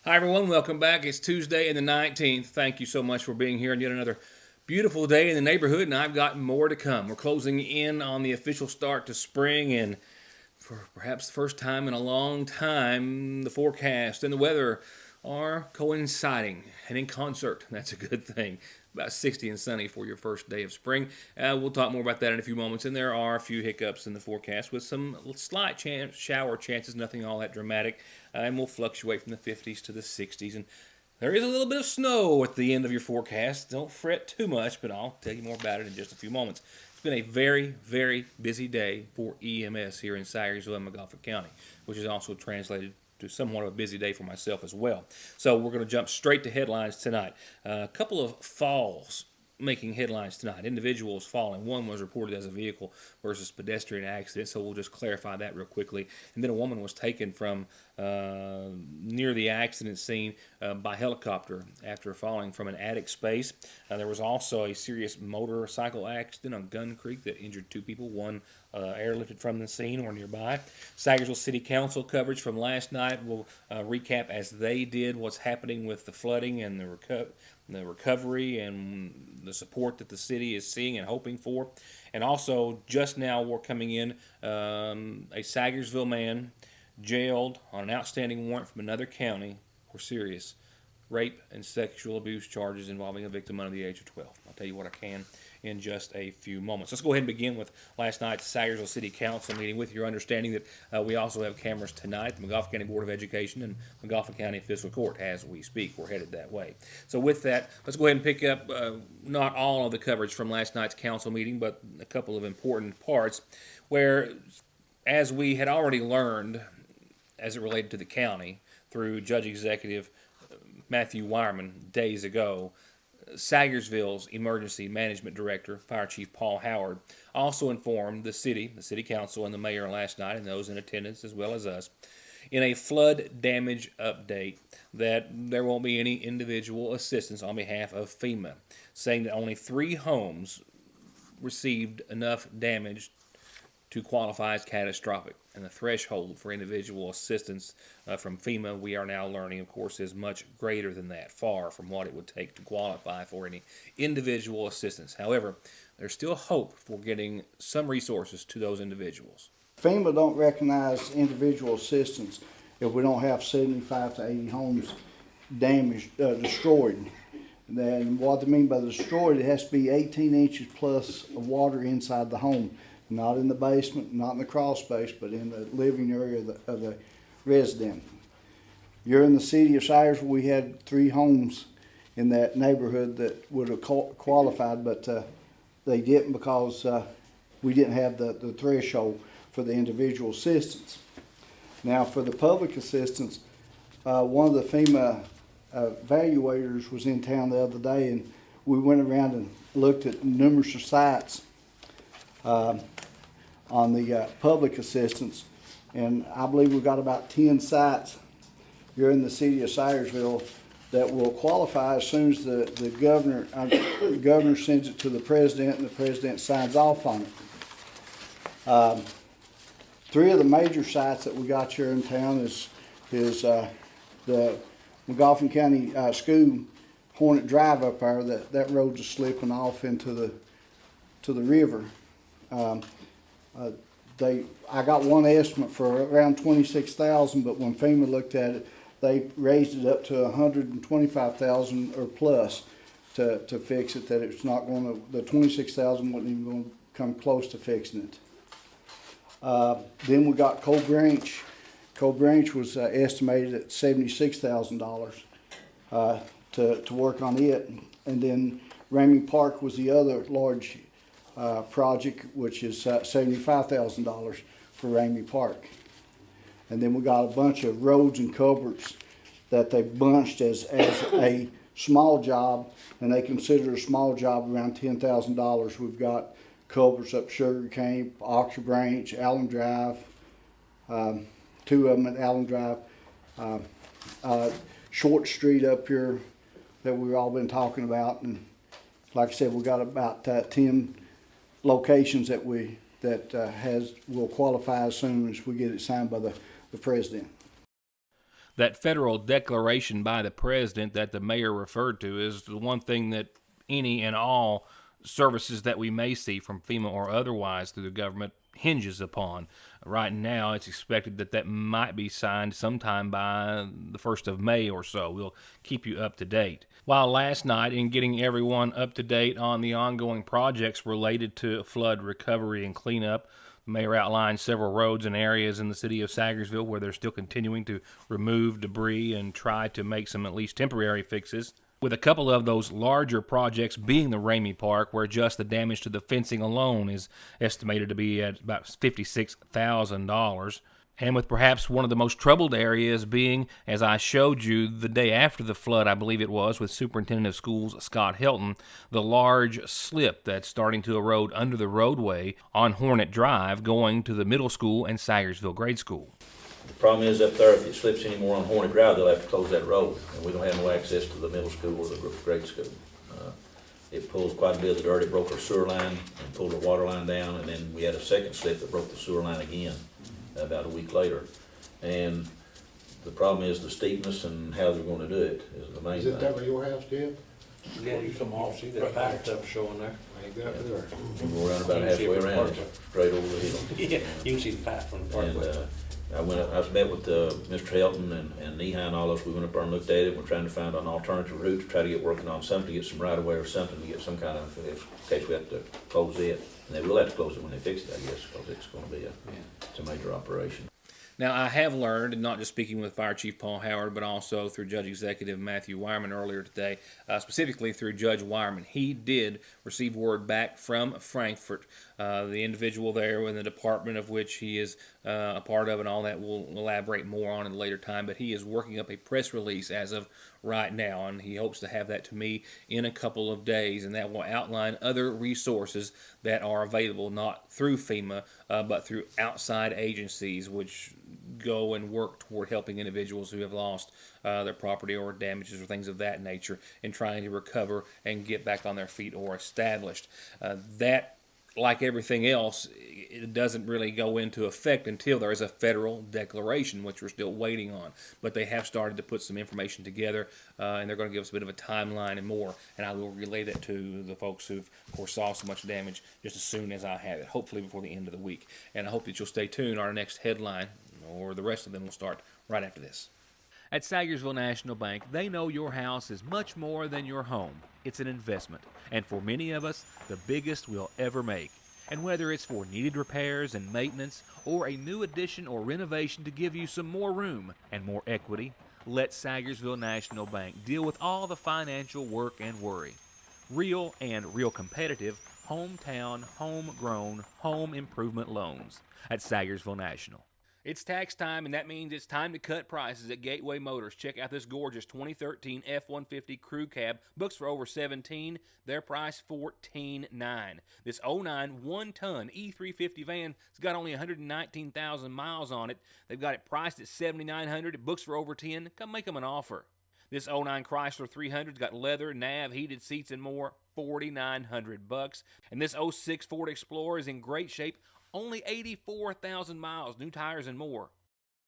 Hi, everyone. Welcome back. It's Tuesday and the 19th. Thank you so much for being here and yet another beautiful day in the neighborhood, and I've got more to come. We're closing in on the official start to spring, and for perhaps the first time in a long time, the forecast and the weather are coinciding and in concert. That's a good thing. About 60 and sunny for your first day of spring. We'll talk more about that in a few moments. And there are a few hiccups in the forecast with some slight shower chances, nothing all that dramatic. And we'll fluctuate from the 50s to the 60s. And there is a little bit of snow at the end of your forecast. Don't fret too much, but I'll tell you more about it in just a few moments. It's been a very, very busy day for EMS here in Sayersville and McGoffin County, which is also translated to somewhat of a busy day for myself as well. So we're going to jump straight to headlines tonight. A couple of falls making headlines tonight. Individuals falling. One was reported as a vehicle versus pedestrian accident, so we'll just clarify that real quickly. And then a woman was taken from near the accident scene by helicopter after falling from an attic space. There was also a serious motorcycle accident on Gun Creek that injured two people, one airlifted from the scene or nearby. Sayersville City Council coverage from last night will recap as they did what's happening with the flooding and the recovery and the support that the city is seeing and hoping for. And also, just now we're coming in, a Sayersville man jailed on an outstanding warrant from another county for serious rape and sexual abuse charges involving a victim under the age of 12. I'll tell you what I can in just a few moments. Let's go ahead and begin with last night's Sayersville City Council meeting, with your understanding that we also have cameras tonight, the McGoffin County Board of Education and McGoffin County Fiscal Court as we speak. We're headed that way. So with that, let's go ahead and pick up not all of the coverage from last night's council meeting, but a couple of important parts where, as we had already learned as it related to the county through Judge Executive Matthew Wireman days ago, Sayersville's Emergency Management Director, Fire Chief Paul Howard, also informed the city council, and the mayor last night, and those in attendance as well as us, in a flood damage update that there won't be any individual assistance on behalf of FEMA, saying that only 3 homes received enough damage to qualify as catastrophic. And the threshold for individual assistance from FEMA, we are now learning, of course, is much greater than that, far from what it would take to qualify for any individual assistance. However, there's still hope for getting some resources to those individuals. FEMA don't recognize individual assistance if we don't have 75 to 80 homes damaged, destroyed. Then what they mean by destroyed, it has to be 18 inches plus of water inside the home. Not in the basement, not in the crawl space, but in the living area of the resident. You're in the city of Sayersville. We had 3 homes in that neighborhood that would have qualified, but they didn't because we didn't have the threshold for the individual assistance. Now, for the public assistance, one of the FEMA evaluators was in town the other day, and we went around and looked at numerous sites on the public assistance, and I believe we've got about 10 sites here in the city of Sayersville that will qualify as soon as the governor sends it to the president and the president signs off on it. 3 of the major sites that we got here in town is the McGoffin County School, Hornet Drive up there. That road's just slipping off into the river. I got one estimate for around $26,000, but when FEMA looked at it, they raised it up to $125,000 or plus to fix it. That it's not going to, the $26,000 wasn't even going to come close to fixing it. Then we got Cold Branch. Cold Branch was estimated at $76,000 to work on it, and then Ramey Park was the other large project, which is $75,000 for Ramey Park. And then we got a bunch of roads and culverts that they bunched as a small job, and they consider a small job around $10,000. We've got culverts up Sugar Cane, Oxer Branch, Allen Drive, 2 of them at Allen Drive, Short Street up here that we've all been talking about, and like I said, we got about 10 locations that will qualify as soon as we get it signed by the president. That federal declaration by the president that the mayor referred to is the one thing that any and all services that we may see from FEMA or otherwise through the government hinges upon. Right now, it's expected that that might be signed sometime by the 1st of May or so. We'll keep you up to date. While last night, in getting everyone up to date on the ongoing projects related to flood recovery and cleanup, the mayor outlined several roads and areas in the city of Sagersville where they're still continuing to remove debris and try to make some at least temporary fixes, with a couple of those larger projects being the Ramey Park, where just the damage to the fencing alone is estimated to be at about $56,000. And with perhaps one of the most troubled areas being, as I showed you the day after the flood, I believe it was, with Superintendent of Schools Scott Helton, the large slip that's starting to erode under the roadway on Hornet Drive going to the middle school and Sagersville grade school. The problem is up there, if it slips anymore on Hornet Drive, they'll have to close that road, and we don't have no access to the middle school or the grade school. It pulled quite a bit of the dirt. It broke our sewer line and pulled the water line down, and then we had a second slip that broke the sewer line again about a week later. And the problem is the steepness and how they're gonna do it is the main Is thing. it that by your house, Jeff? Yeah, you come off, see that fire stuff showing there? Ain't that there? We go around about halfway around, it's straight over the hill. Yeah, you can see the pipe from the And, parkway. I met with, Mr. Helton and Nehi and all of us. We went up there and looked at it. We're trying to find an alternative route to try to get working on something, to get some right of way or something, to get some kind of, in case we have to close it. And they will have to close it when they fix it, I guess, because it's gonna be it's a major operation. Now, I have learned, and not just speaking with Fire Chief Paul Howard, but also through Judge Executive Matthew Wireman earlier today, specifically through Judge Wireman, he did receive word back from Frankfort, the individual there in the department of which he is a part of, and all that we'll elaborate more on in a later time, but he is working up a press release as of right now, and he hopes to have that to me in a couple of days, and that will outline other resources that are available not through FEMA, but through outside agencies which go and work toward helping individuals who have lost their property or damages or things of that nature in trying to recover and get back on their feet or established. That, like everything else, it doesn't really go into effect until there is a federal declaration, which we're still waiting on. But they have started to put some information together, and they're going to give us a bit of a timeline and more. And I will relay that to the folks who, of course, saw so much damage just as soon as I have it, hopefully before the end of the week. And I hope that you'll stay tuned. Our next headline, or the rest of them, will start right after this. At Sagersville National Bank, they know your house is much more than your home. It's an investment, and for many of us, the biggest we'll ever make. And whether it's for needed repairs and maintenance, or a new addition or renovation to give you some more room and more equity, let Sagersville National Bank deal with all the financial work and worry. Real and real competitive, hometown, homegrown, home improvement loans at Sagersville National. It's tax time, and that means it's time to cut prices at Gateway Motors. Check out this gorgeous 2013 F-150 Crew Cab. Books for over $17,000. Their price $14,900. This 09 one-ton E350 van has got only 119,000 miles on it. They've got it priced at $7,900. It books for over $10,000. Come make them an offer. This 09 Chrysler 300's got leather, nav, heated seats, and more. $4,900. And this 06 Ford Explorer is in great shape. Only 84,000 miles, new tires and more,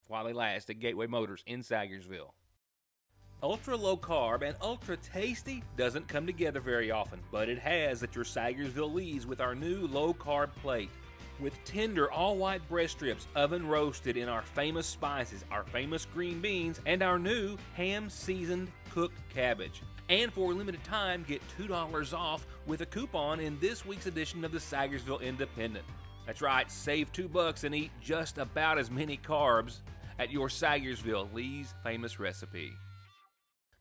while they last at Gateway Motors in Sagersville. Ultra low carb and ultra tasty doesn't come together very often, but it has at your Sagersville Lee's with our new low carb plate. With tender all white breast strips oven roasted in our famous spices, our famous green beans, and our new ham seasoned cooked cabbage. And for a limited time, get $2 off with a coupon in this week's edition of the Sagersville Independent. That's right, save $2 and eat just about as many carbs at your Sagersville Lee's famous recipe.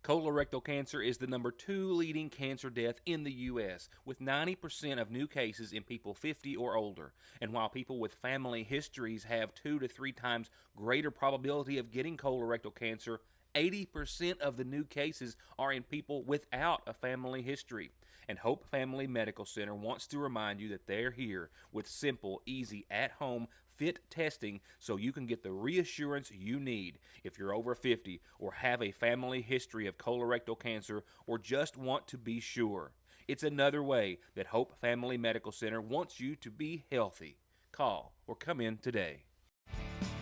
Colorectal cancer is the number 2 leading cancer death in the U.S., with 90% of new cases in people 50 or older. And while people with family histories have 2 to 3 times greater probability of getting colorectal cancer, 80% of the new cases are in people without a family history. And Hope Family Medical Center wants to remind you that they're here with simple, easy, at-home, fit testing so you can get the reassurance you need if you're over 50 or have a family history of colorectal cancer or just want to be sure. It's another way that Hope Family Medical Center wants you to be healthy. Call or come in today.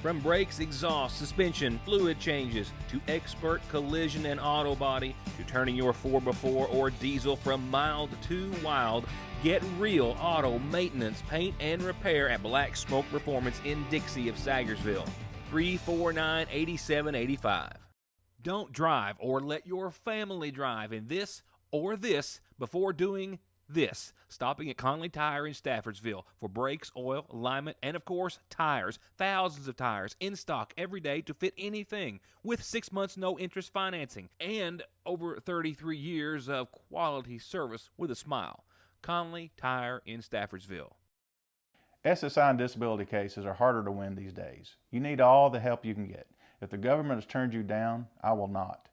From brakes, exhaust, suspension, fluid changes, to expert collision and auto body, to turning your 4x4 or diesel from mild to wild, get real auto maintenance, paint, and repair at Black Smoke Performance in Dixie of Sagersville. 349-8785. Don't drive or let your family drive in this or this before doing this. Stopping at Conley Tire in Staffordsville for brakes, oil, alignment, and of course, tires. Thousands of tires in stock every day to fit anything with 6 months no interest financing and over 33 years of quality service with a smile. Conley Tire in Staffordsville. SSI and disability cases are harder to win these days. You need all the help you can get. If the government has turned you down, I will not.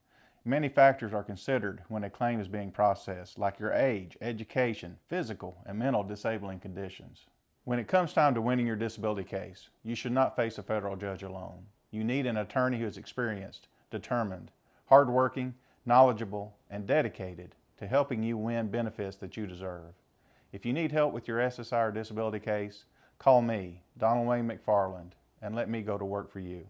Many factors are considered when a claim is being processed, like your age, education, physical, and mental disabling conditions. When it comes time to winning your disability case, you should not face a federal judge alone. You need an attorney who is experienced, determined, hardworking, knowledgeable, and dedicated to helping you win benefits that you deserve. If you need help with your SSI or disability case, call me, Donald Wayne McFarland, and let me go to work for you.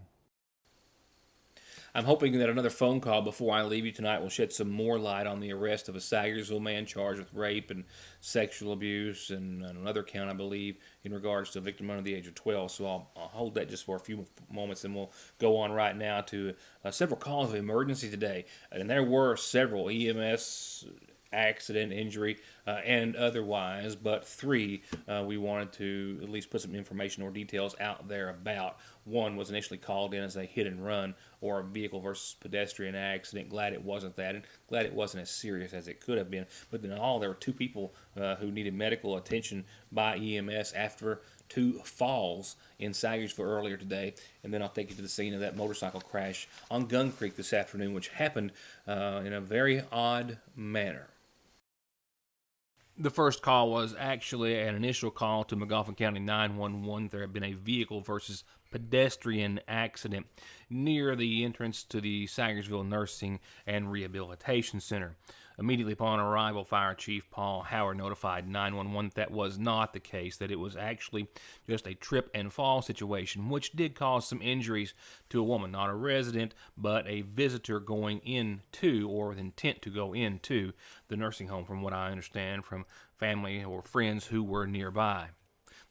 I'm hoping that another phone call before I leave you tonight will shed some more light on the arrest of a Sagersville man charged with rape and sexual abuse and another count, I believe, in regards to a victim under the age of 12. So I'll hold that just for a few moments, and we'll go on right now to several calls of emergency today. And there were several EMS accident, injury, and otherwise, but 3 we wanted to at least put some information or details out there about. One was initially called in as a hit and run or a vehicle versus pedestrian accident. Glad it wasn't that, and glad it wasn't as serious as it could have been. But in all, there were 2 people who needed medical attention by EMS after 2 falls in Sagersville earlier today. And then I'll take you to the scene of that motorcycle crash on Gun Creek this afternoon, which happened in a very odd manner. The first call was actually an initial call to McGoffin County 911. There had been a vehicle versus pedestrian accident near the entrance to the Sagersville Nursing and Rehabilitation Center. Immediately upon arrival, Fire Chief Paul Howard notified 911 that was not the case, that it was actually just a trip and fall situation, which did cause some injuries to a woman, not a resident, but a visitor going into, or with intent to go into, the nursing home, from what I understand from family or friends who were nearby.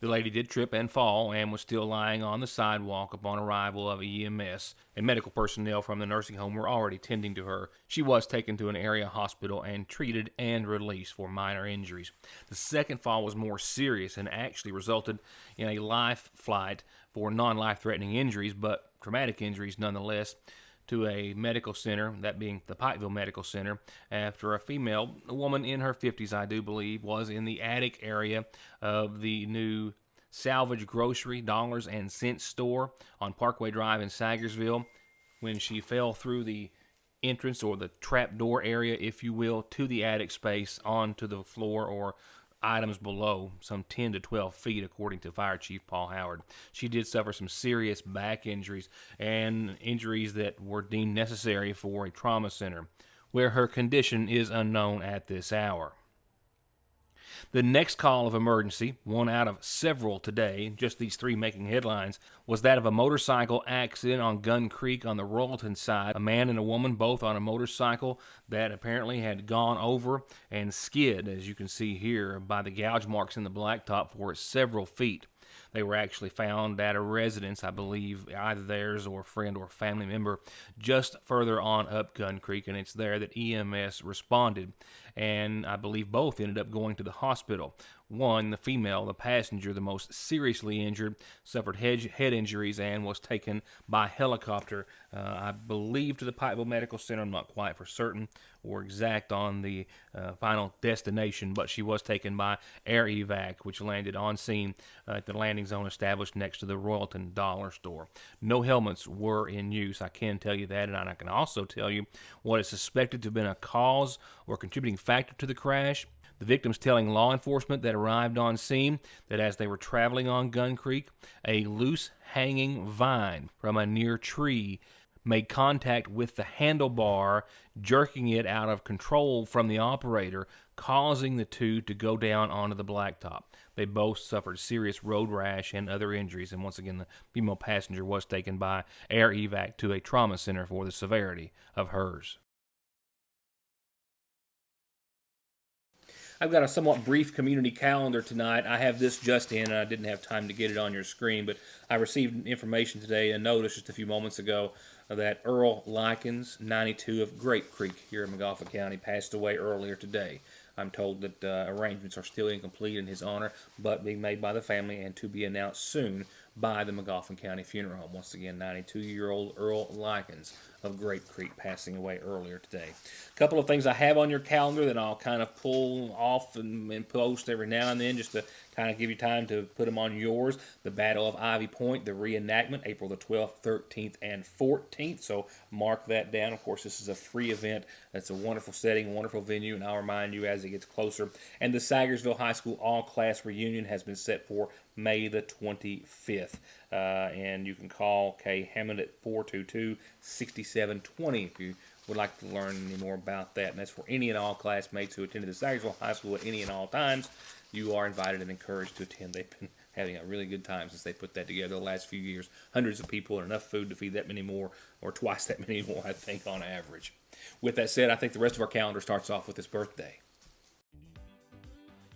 The lady did trip and fall and was still lying on the sidewalk upon arrival of EMS, and medical personnel from the nursing home were already tending to her. She was taken to an area hospital and treated and released for minor injuries. The second fall was more serious and actually resulted in a life flight for non-life-threatening injuries, but traumatic injuries nonetheless, to a medical center, that being the Pikeville Medical Center, after a woman in her 50s, I do believe, was in the attic area of the new Salvage Grocery Dollars and Cents store on Parkway Drive in Sagersville when she fell through the entrance, or the trap door area, if you will, to the attic space onto the floor or items below, some 10 to 12 feet, according to Fire Chief Paul Howard. She did suffer some serious back injuries and injuries that were deemed necessary for a trauma center, where her condition is unknown at this hour. The next call of emergency, one out of several today, just these 3 making headlines, was that of a motorcycle accident on Gun Creek on the Royalton side. A man and a woman, both on a motorcycle that apparently had gone over and skid, as you can see here, by the gouge marks in the blacktop for several feet. They were actually found at a residence, I believe, either theirs or a friend or family member, just further on up Gun Creek, and it's there that EMS responded, and I believe both ended up going to the hospital. One, the female, the passenger, the most seriously injured, suffered head injuries and was taken by helicopter, I believe, to the Pikeville Medical Center. I'm not quite for certain or exact on the final destination, but she was taken by air evac, which landed on scene at the landing zone established next to the Royalton Dollar Store. No helmets were in use, I can tell you that, and I can also tell you what is suspected to have been a cause or contributing factor to the crash. The victims telling law enforcement that arrived on scene that as they were traveling on Gun Creek, a loose hanging vine from a near tree made contact with the handlebar, jerking it out of control from the operator, causing the two to go down onto the blacktop. They both suffered serious road rash and other injuries, and once again, the female passenger was taken by air evac to a trauma center for the severity of hers. I've got a somewhat brief community calendar tonight. I have this just in, and I didn't have time to get it on your screen, but I received information today and notice just a few moments ago that Earl Likens, 92, of Grape Creek here in McGoffin County, passed away earlier today. I'm told that arrangements are still incomplete in his honor, but being made by the family and to be announced soon by the McGoffin County Funeral Home. Once again, 92-year-old Earl Likens of Grape Creek passing away earlier today. A couple of things I have on your calendar that I'll kind of pull off and post every now and then just to kind of give you time to put them on yours. The Battle of Ivy Point, the reenactment, April the 12th, 13th, and 14th. So mark that down. Of course, this is a free event. It's a wonderful setting, wonderful venue, and I'll remind you as it gets closer. And the Sagersville High School all-class reunion has been set for May the 25th. And you can call Kay Hammond at 422-6720 if you would like to learn any more about that. And that's for any and all classmates who attended the Sagersville High School at any and all times. You are invited and encouraged to attend. They've been having a really good time since they put that together the last few years. Hundreds of people and enough food to feed that many more, or twice that many more, I think, on average. With that said, I think the rest of our calendar starts off with this birthday.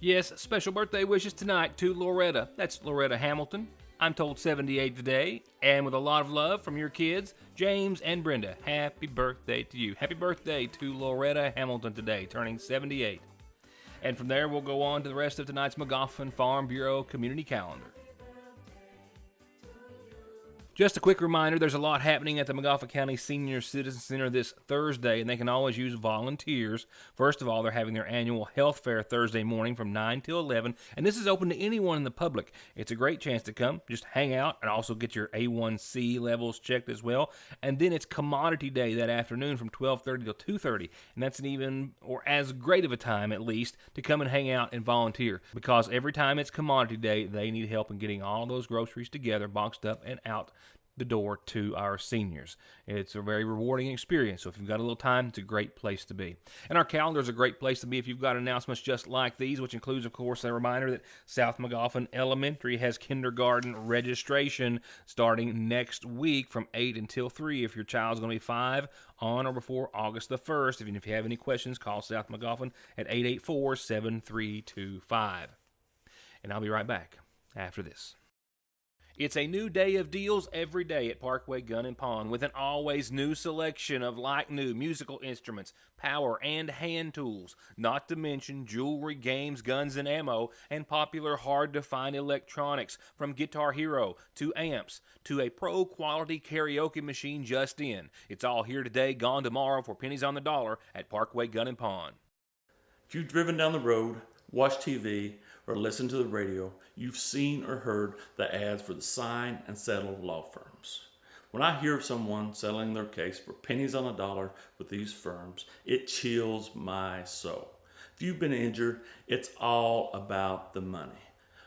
Yes, special birthday wishes tonight to Loretta. That's Loretta Hamilton. I'm told 78 today, and with a lot of love from your kids, James and Brenda. Happy birthday to you. Happy birthday to Loretta Hamilton today, turning 78. And from there, we'll go on to the rest of tonight's McGoffin Farm Bureau Community Calendar. Just a quick reminder, there's a lot happening at the McGoffin County Senior Citizen Center this Thursday, and they can always use volunteers. First of all, they're having their annual health fair Thursday morning from 9 till 11, and this is open to anyone in the public. It's a great chance to come, just hang out, and also get your A1C levels checked as well. And then it's Commodity Day that afternoon from 12:30 till 2:30, and that's an even, or as great of a time at least, to come and hang out and volunteer. Because every time it's Commodity Day, they need help in getting all those groceries together, boxed up, and out the door to our seniors. It's a very rewarding experience, so if you've got a little time, it's a great place to be. And our calendar is a great place to be if you've got announcements just like these, which includes, of course, a reminder that South McGoffin Elementary has kindergarten registration starting next week from 8 until 3 if your child's going to be 5 on or before August the 1st. Even if you have any questions, call South McGoffin at 884-7325. And I'll be right back after this. It's a new day of deals every day at Parkway Gun & Pawn with an always new selection of like new musical instruments, power and hand tools, not to mention jewelry, games, guns and ammo, and popular hard-to-find electronics from Guitar Hero to amps to a pro-quality karaoke machine just in. It's all here today, gone tomorrow for pennies on the dollar at Parkway Gun & Pawn. If you've driven down the road, watched TV, or listened to the radio, you've seen or heard the ads for the Sign and Settle law firms. When I hear of someone settling their case for pennies on the dollar with these firms, it chills my soul. If you've been injured, it's all about the money.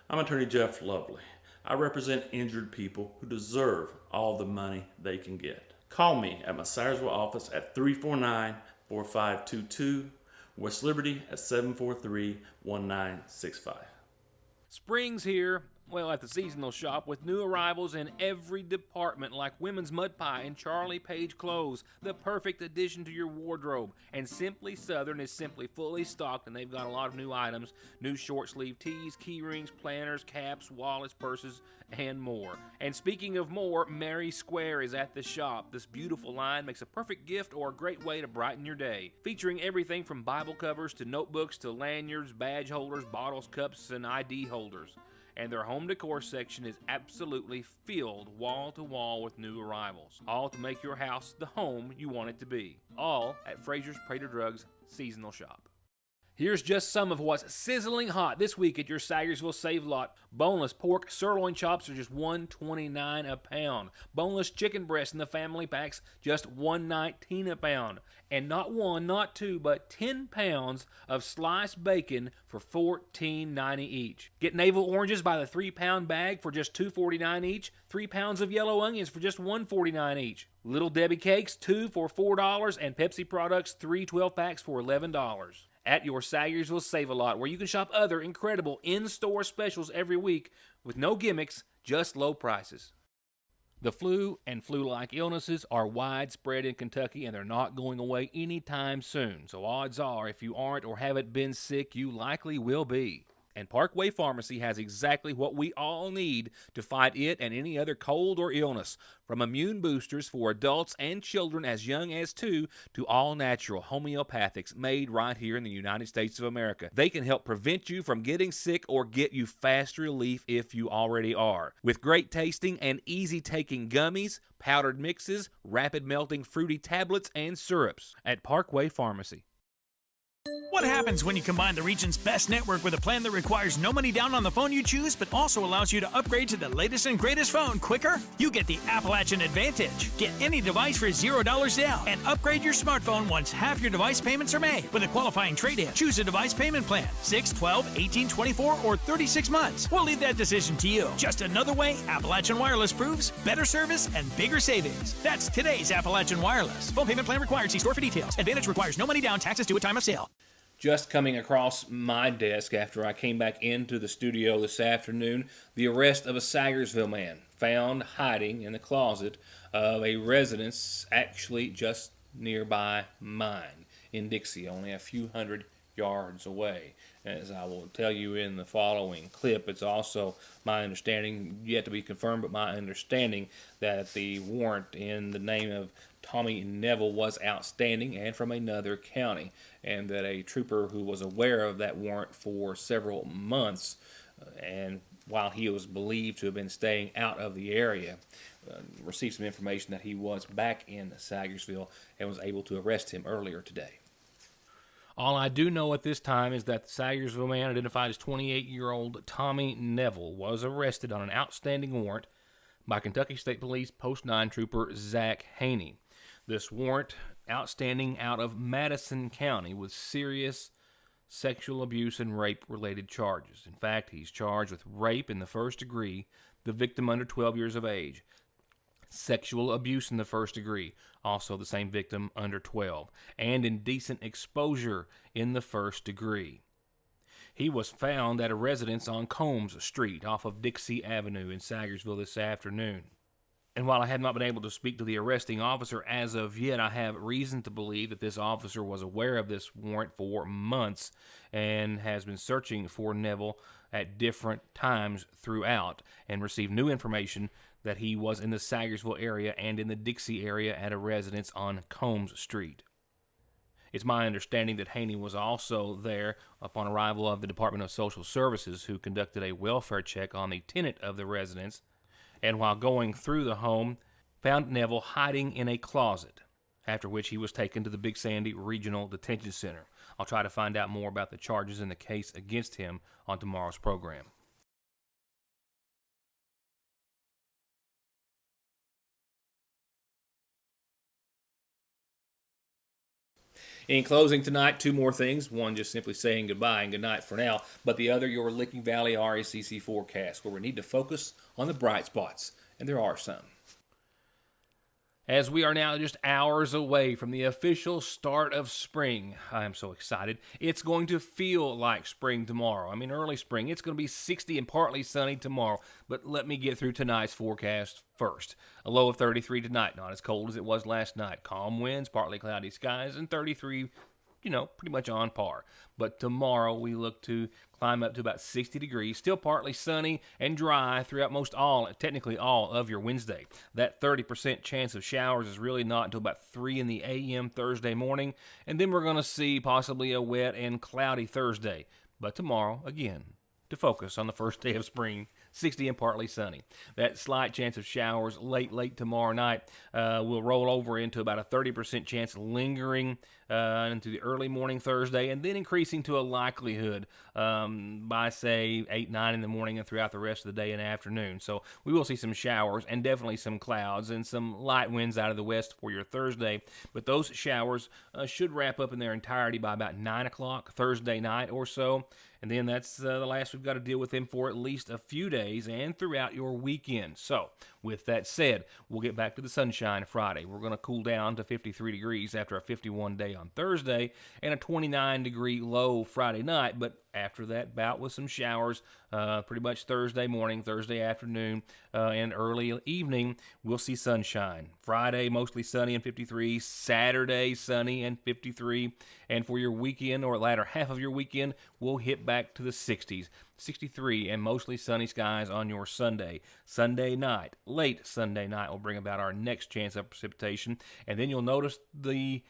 I'm attorney Jeff Lovely. I represent injured people who deserve all the money they can get. Call me at my Sayersville office at 349-4522, West Liberty at 743-1965. Spring's here, well, at the seasonal shop with new arrivals in every department like women's mud pie and Charlie Page clothes, the perfect addition to your wardrobe. And Simply Southern is simply fully stocked, and they've got a lot of new items, new short sleeve tees, key rings, planners, caps, wallets, purses, and more. And speaking of more, Mary Square is at the shop. This beautiful line makes a perfect gift or a great way to brighten your day. Featuring everything from Bible covers to notebooks to lanyards, badge holders, bottles, cups, and ID holders. And their home decor section is absolutely filled wall to wall with new arrivals. All to make your house the home you want it to be. All at Fraser's Prater Drugs Seasonal Shop. Here's just some of what's sizzling hot this week at your Sagersville Save Lot. Boneless pork sirloin chops are just $1.29 a pound. Boneless chicken breast in the family packs just $1.19 a pound. And not one, not two, but 10 pounds of sliced bacon for $14.90 each. Get navel oranges by the 3-pound bag for just $2.49 each. 3 pounds of yellow onions for just $1.49 each. Little Debbie cakes, 2 for $4, and Pepsi products, 3 12-packs for $11. At your Sagersville Save-A-Lot, where you can shop other incredible in-store specials every week with no gimmicks, just low prices. The flu and flu-like illnesses are widespread in Kentucky, and they're not going away anytime soon. So odds are, if you aren't or haven't been sick, you likely will be. And Parkway Pharmacy has exactly what we all need to fight it and any other cold or illness. From immune boosters for adults and children as young as 2 to all-natural homeopathics made right here in the United States of America. They can help prevent you from getting sick or get you fast relief if you already are. With great tasting and easy-taking gummies, powdered mixes, rapid melting fruity tablets, and syrups at Parkway Pharmacy. What happens when you combine the region's best network with a plan that requires no money down on the phone you choose, but also allows you to upgrade to the latest and greatest phone quicker? You get the Appalachian Advantage. Get any device for $0 down and upgrade your smartphone once half your device payments are made. With a qualifying trade-in, choose a device payment plan, 6, 12, 18, 24, or 36 months. We'll leave that decision to you. Just another way Appalachian Wireless proves better service and bigger savings. That's today's Appalachian Wireless. Phone payment plan required. See store for details. Advantage requires no money down. Taxes due at time of sale. Just coming across my desk after I came back into the studio this afternoon, the arrest of a Sagersville man found hiding in the closet of a residence actually just nearby mine in Dixie, only a few hundred yards away. As I will tell you in the following clip, it's also my understanding, yet to be confirmed, but my understanding that the warrant in the name of Tommy Neville was outstanding and from another county, and that a trooper who was aware of that warrant for several months, and while he was believed to have been staying out of the area, received some information that he was back in Sagersville and was able to arrest him earlier today. All I do know at this time is that the Sagersville man, identified as 28-year-old Tommy Neville, was arrested on an outstanding warrant by Kentucky State Police Post 9 Trooper Zach Haney. This warrant outstanding out of Madison County with serious sexual abuse and rape-related charges. In fact, he's charged with rape in the first degree, the victim under 12 years of age. Sexual abuse in the first degree, also the same victim under 12, and indecent exposure in the first degree. He was found at a residence on Combs Street off of Dixie Avenue in Sagersville this afternoon. And while I have not been able to speak to the arresting officer as of yet, I have reason to believe that this officer was aware of this warrant for months and has been searching for Neville at different times throughout and received new information that he was in the Sagersville area and in the Dixie area at a residence on Combs Street. It's my understanding that Haney was also there upon arrival of the Department of Social Services, who conducted a welfare check on the tenant of the residence, and while going through the home, found Neville hiding in a closet, after which he was taken to the Big Sandy Regional Detention Center. I'll try to find out more about the charges in the case against him on tomorrow's program. In closing tonight, 2 more things. One, just simply saying goodbye and good night for now. But the other, your Licking Valley RACC forecast, where we need to focus on the bright spots. And there are some. As we are now just hours away from the official start of spring, I am so excited. It's going to feel like spring tomorrow. I mean, early spring. It's going to be 60 and partly sunny tomorrow. But let me get through tonight's forecast first. A low of 33 tonight, not as cold as it was last night. Calm winds, partly cloudy skies, and 33, pretty much on par. But tomorrow we look to climb up to about 60 degrees, still partly sunny and dry throughout technically all of your Wednesday. That 30% chance of showers is really not until about 3 in the a.m. Thursday morning, and then we're going to see possibly a wet and cloudy Thursday. But tomorrow, again, to focus on the first day of spring, 60 and partly sunny. That slight chance of showers late tomorrow night will roll over into about a 30% chance lingering into the early morning Thursday, and then increasing to a likelihood by, say, 8, 9 in the morning and throughout the rest of the day and afternoon. So we will see some showers and definitely some clouds and some light winds out of the west for your Thursday. But those showers should wrap up in their entirety by about 9 o'clock Thursday night or so. And then that's the last we've got to deal with them for at least a few days and throughout your weekend. So, with that said, we'll get back to the sunshine Friday. We're going to cool down to 53 degrees after a 51 day on Thursday and a 29-degree low Friday night. But after that bout with some showers, pretty much Thursday morning, Thursday afternoon, and early evening, we'll see sunshine. Friday, mostly sunny and 53. Saturday, sunny and 53. And for your weekend, or latter half of your weekend, we'll hit back to the 60s. 63 and mostly sunny skies on your Sunday. Sunday night, late Sunday night, will bring about our next chance of precipitation. And then you'll notice the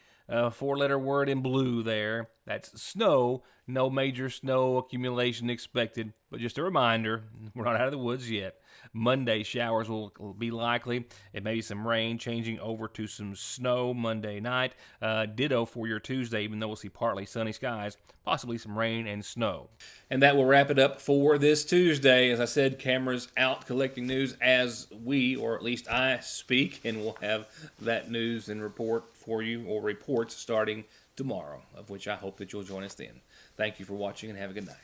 four-letter word in blue there. That's snow. No major snow accumulation expected, but just a reminder, we're not out of the woods yet. Monday, showers will be likely, and maybe some rain changing over to some snow Monday night. Ditto for your Tuesday, even though we'll see partly sunny skies, possibly some rain and snow. And that will wrap it up for this Tuesday. As I said, cameras out collecting news as we, or at least I, speak, and we'll have that news and report for you, or reports starting tomorrow, of which I hope that you'll join us then. Thank you for watching and have a good night.